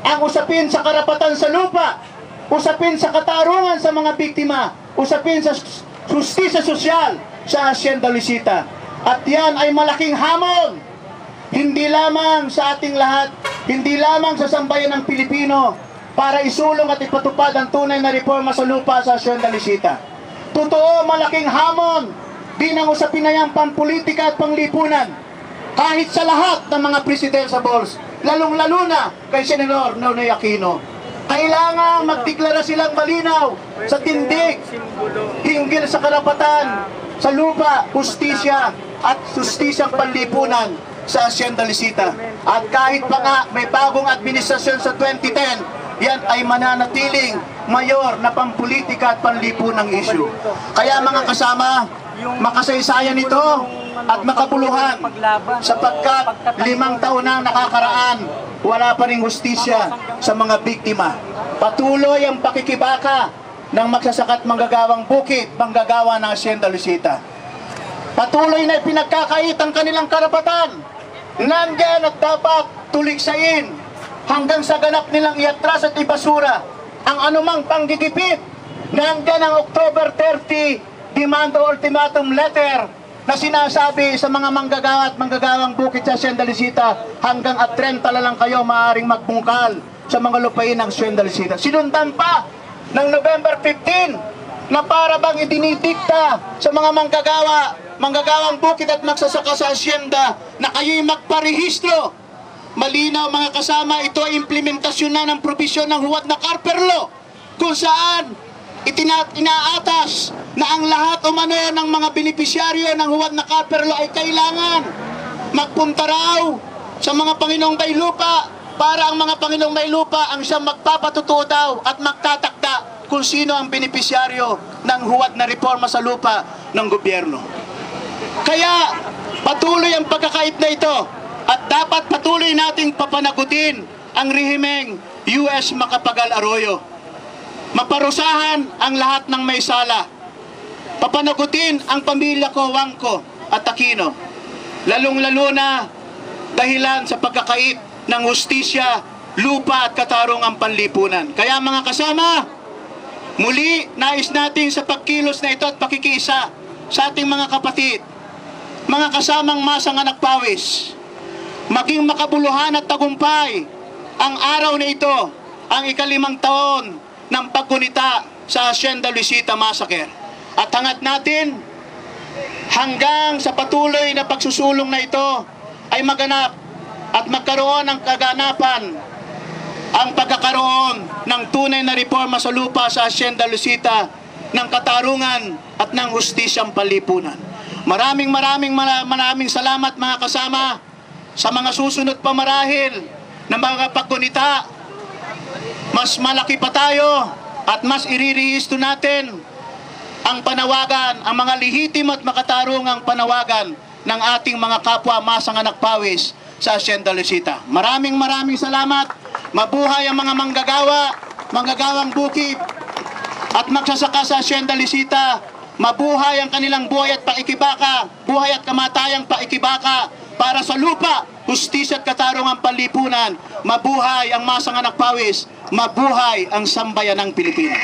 ang usapin sa karapatan sa lupa, usapin sa katarungan sa mga biktima, usapin sa justisya sosyal sa Hacienda Luisita. At yan ay malaking hamon, hindi lamang sa ating lahat, hindi lamang sa sambayan ng Pilipino, para isulong at ipatupad ang tunay na reforma sa lupa sa Hacienda Luisita. Totoo, malaking hamon din ang usapin na yan pampolitika at panglipunan, kahit sa lahat ng mga presidensables, lalong-lalo na kay Senador Nonoy Aquino. Kailangan magdeklara silang malinaw sa tindig hinggil sa karapatan sa lupa, hustisya at hustisyang panlipunan sa Hacienda Luisita. At kahit pa nga may bagong administrasyon sa 2010, yan ay mananatiling mayor na pampolitika at panlipunang issue. Kaya mga kasama, makasaysayan ito at makabuluhan, sapagkat 5 taon na nakakaraan, wala pa ring hustisya sa mga biktima. Patuloy ang pakikibaka ng magsasakat manggagawang bukid, manggagawa ng Hacienda Luisita. Patuloy na pinagkakait ang kanilang karapatan. Nandyan at dapat tuligsain hanggang sa ganap nilang iatras at ibasura ang anumang panggigipit. Nandyan ang October 30 Demand o Ultimatum Letter na sinasabi sa mga manggagawa at manggagawang bukid sa Hacienda Luisita, hanggang at 30 lang kayo maaaring magbungkal sa mga lupain ng Hacienda Luisita. Sinundan pa ng November 15 na para bang idinidikta sa mga manggagawang bukid at magsasaka sa Hacienda na kayo'y magparehistro. Malinaw mga kasama, ito ay implementasyon na ng probisyon ng huwad na Carper Law, kung saan inaatas na ang lahat umano ng mga benepisyaryo ng huwad na Carper Law ay kailangan magpunta raw sa mga Panginoong may lupa, para ang mga Panginoong may lupa ang siyang magpapatutuo daw at magtatakda kung sino ang benepisyaryo ng huwad na reforma sa lupa ng gobyerno. Kaya patuloy ang pagkakait na ito, at dapat patuloy nating papanagutin ang rehimeng US Macapagal Arroyo. Maparusahan ang lahat ng may sala. Papanagutin ang pamilya ko, Wangko at Aquino, lalong-lalo na dahilan sa pagkakait ng hustisya, lupa at katarungang panlipunan. Kaya mga kasama, muli nais natin sa pagkilos na ito at pakikiisa sa ating mga kapatid, mga kasamang masang anak pawis, maging makabuluhan at tagumpay ang araw na ito, ang ika-5 taon ng paggunita sa Hacienda Luisita Massacre. At hangat natin hanggang sa patuloy na pagsusulong na ito ay maganap at magkaroon ng kaganapan ang pagkakaroon ng tunay na reforma sa lupa sa Hacienda Luisita, ng katarungan at ng hustisyang panlipunan. Maraming salamat mga kasama sa mga susunod pa marahil na mga paggunita. Mas malaki pa tayo at mas iririhisto natin ang panawagan, ang mga lihitimo at makatarungang panawagan ng ating mga kapwa masang anak pawis sa Hacienda Luisita. Maraming salamat. Mabuhay ang mga manggagawang bukid at magsasaka sa Hacienda Luisita. Mabuhay ang kanilang buhay at paikibaka, buhay at kamatayang paikibaka para sa lupa, hustisya at katarungang panlipunan. Mabuhay ang masang anak pawis, mabuhay ang sambayanang Pilipino.